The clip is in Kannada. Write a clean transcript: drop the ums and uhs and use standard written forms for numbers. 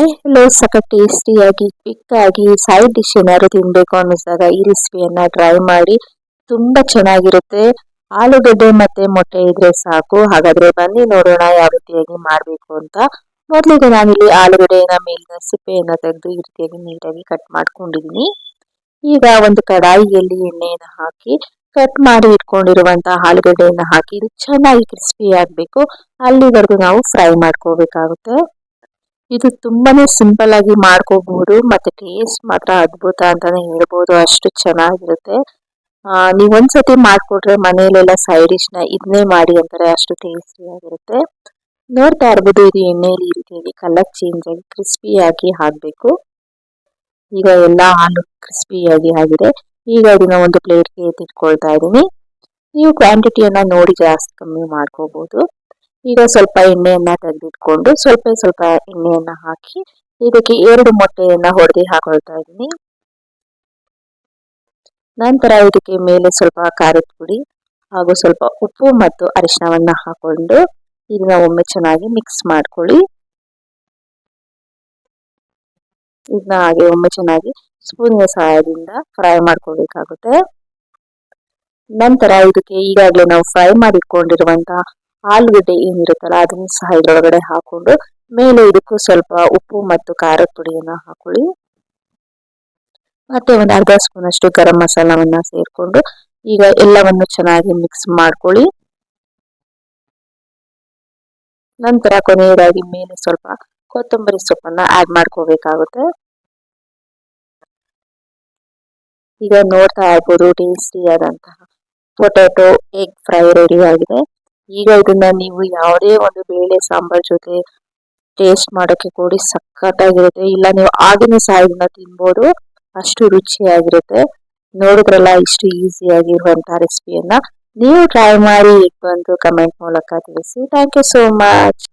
ಎಲ್ಲೋ ಸಖತ್ ಟೇಸ್ಟಿಯಾಗಿ ಕ್ವಿಕ್ ಆಗಿ ಸೈಡ್ ಡಿಶ್ ಏನಾದ್ರು ತಿನ್ಬೇಕು ಅನ್ನಿಸಿದಾಗ ಈ ರೆಸಿಪಿಯನ್ನ ಟ್ರೈ ಮಾಡಿ. ತುಂಬಾ ಚೆನ್ನಾಗಿರುತ್ತೆ. ಆಲೂಗಡ್ಡೆ ಮತ್ತೆ ಮೊಟ್ಟೆ ಇದ್ರೆ ಸಾಕು. ಹಾಗಾದ್ರೆ ಬನ್ನಿ ನೋಡೋಣ ಯಾವ ರೀತಿಯಾಗಿ ಮಾಡ್ಬೇಕು ಅಂತ. ಮೊದಲಿಗೆ ನಾನಿಲ್ಲಿ ಆಲೂಗಡ್ಡೆನ ಮೇಲಿನ ಸಿಪ್ಪೆಯನ್ನ ತೆಗೆದು ಈ ರೀತಿಯಾಗಿ ನೀಟಾಗಿ ಕಟ್ ಮಾಡ್ಕೊಂಡಿದ್ದೀನಿ. ಈಗ ಒಂದು ಕಡಾಯಿಯಲ್ಲಿ ಎಣ್ಣೆಯನ್ನು ಹಾಕಿ ಕಟ್ ಮಾಡಿ ಇಟ್ಕೊಂಡಿರುವಂತಹ ಆಲೂಗಡ್ಡೆಯನ್ನ ಹಾಕಿ ಇದು ಚೆನ್ನಾಗಿ ಕ್ರಿಸ್ಪಿ ಆಗ್ಬೇಕು. ಅಲ್ಲಿವರೆಗೂ ನಾವು ಫ್ರೈ ಮಾಡ್ಕೋಬೇಕಾಗುತ್ತೆ. ಇದು ತುಂಬಾನೇ ಸಿಂಪಲ್ ಆಗಿ ಮಾಡ್ಕೋಬಹುದು ಮತ್ತೆ ಟೇಸ್ಟ್ ಮಾತ್ರ ಅದ್ಭುತ ಅಂತಾನೆ ಹೇಳ್ಬೋದು, ಅಷ್ಟು ಚೆನ್ನಾಗಿರುತ್ತೆ. ನೀವ್ ಒಂದ್ಸತಿ ಮಾಡ್ಕೊಟ್ರೆ ಮನೆಯಲ್ಲೆಲ್ಲ ಸೈಡ್ ಡಿಶ್ ನ ಇದನ್ನೇ ಮಾಡಿ ಅಂತಾರೆ, ಅಷ್ಟು ಟೇಸ್ಟಿ ಆಗಿರುತ್ತೆ. ನೋಡ್ತಾ ಇರ್ಬೋದು ಇದು ಎಣ್ಣೆಯಲ್ಲಿ ಈ ರೀತಿಯಾಗಿ ಕಲರ್ ಚೇಂಜ್ ಆಗಿ ಕ್ರಿಸ್ಪಿಯಾಗಿ ಹಾಕ್ಬೇಕು. ಈಗ ಎಲ್ಲ ಹಾಲು ಕ್ರಿಸ್ಪಿಯಾಗಿ ಆಗಿದೆ. ಈಗ ಇದನ್ನ ಒಂದು ಪ್ಲೇಟ್ಗೆ ಎತ್ತಿಟ್ಕೊಳ್ತಾ ಇದ್ದೀನಿ. ನೀವು ಕ್ವಾಂಟಿಟಿಯನ್ನ ನೋಡಿ ಜಾಸ್ತಿ ಕಮ್ಮಿ ಮಾಡ್ಕೋಬಹುದು. ಈಗ ಸ್ವಲ್ಪ ಎಣ್ಣೆಯನ್ನ ತೆಗೆದಿಟ್ಕೊಂಡು ಸ್ವಲ್ಪ ಸ್ವಲ್ಪ ಎಣ್ಣೆಯನ್ನ ಹಾಕಿ ಇದಕ್ಕೆ 2 ಮೊಟ್ಟೆಯನ್ನ ಹೊಡೆದು ಹಾಕೊಳ್ತಾ ಇದ್ದೀನಿ. ನಂತರ ಇದಕ್ಕೆ ಮೇಲೆ ಸ್ವಲ್ಪ ಖಾರದ ಪುಡಿ ಹಾಗೂ ಸ್ವಲ್ಪ ಉಪ್ಪು ಮತ್ತು ಅರಿಶಿನವನ್ನ ಹಾಕೊಂಡು ಇದನ್ನ ಒಮ್ಮೆ ಚೆನ್ನಾಗಿ ಮಿಕ್ಸ್ ಮಾಡ್ಕೊಳ್ಳಿ. ಇದನ್ನ ಹಾಗೆ ಒಮ್ಮೆ ಚೆನ್ನಾಗಿ ಸ್ಪೂನಿನ ಸಹಾಯದಿಂದ ಫ್ರೈ ಮಾಡ್ಕೋಬೇಕಾಗುತ್ತೆ. ನಂತರ ಇದಕ್ಕೆ ಈಗಾಗಲೇ ನಾವು ಫ್ರೈ ಮಾಡಿಟ್ಕೊಂಡಿರುವಂತಹ ಆಲೂಗಡ್ಡೆ ಏನಿರುತ್ತಲ್ಲ ಅದನ್ನು ಸಹ ಇದರೊಳಗಡೆ ಹಾಕೊಂಡು ಮೇಲೆ ಇದಕ್ಕೂ ಸ್ವಲ್ಪ ಉಪ್ಪು ಮತ್ತು ಖಾರದ ಪುಡಿಯನ್ನ ಹಾಕೊಳ್ಳಿ. ಮತ್ತೆ ಒಂದು ಅರ್ಧ ಸ್ಪೂನ್ ಅಷ್ಟು ಗರಂ ಮಸಾಲವನ್ನ ಸೇರ್ಕೊಂಡು ಈಗ ಎಲ್ಲವನ್ನು ಚೆನ್ನಾಗಿ ಮಿಕ್ಸ್ ಮಾಡ್ಕೊಳ್ಳಿ. ನಂತರ ಕೊನೆಯದಾಗಿ ಮೇಲೆ ಸ್ವಲ್ಪ ಕೊತ್ತಂಬರಿ ಸೊಪ್ಪನ್ನ ಆಡ್ ಮಾಡ್ಕೋಬೇಕಾಗುತ್ತೆ. ಈಗ ನೋಡ್ತಾ ಇರ್ಬೋದು ಟೇಸ್ಟಿ ಆದಂತಹ ಪೊಟ್ಯಾಟೊ ಎಗ್ ಫ್ರೈ ರೆಡಿ ಆಗಿದೆ. ಈಗ ಇದನ್ನ ನೀವು ಯಾವುದೇ ಒಂದು ಬೇಳೆ ಸಾಂಬಾರ್ ಜೊತೆ ಟೇಸ್ಟ್ ಮಾಡೋಕೆ ಕೊಡಿ, ಸಖತ್ತಾಗಿರುತ್ತೆ. ಇಲ್ಲ ನೀವು ಆಗಿನ ಸಹ ಇದನ್ನ ತಿನ್ಬೋದು, ಅಷ್ಟು ರುಚಿಯಾಗಿರುತ್ತೆ. ನೋಡಿದ್ರಲ್ಲ ಇಷ್ಟು ಈಸಿಯಾಗಿರುವಂತಹ ರೆಸಿಪಿಯನ್ನ ನೀವು ಟ್ರೈ ಮಾಡಿ ಬಂದು ಕಮೆಂಟ್ ಮೂಲಕ ತಿಳಿಸಿ. Thank you so much.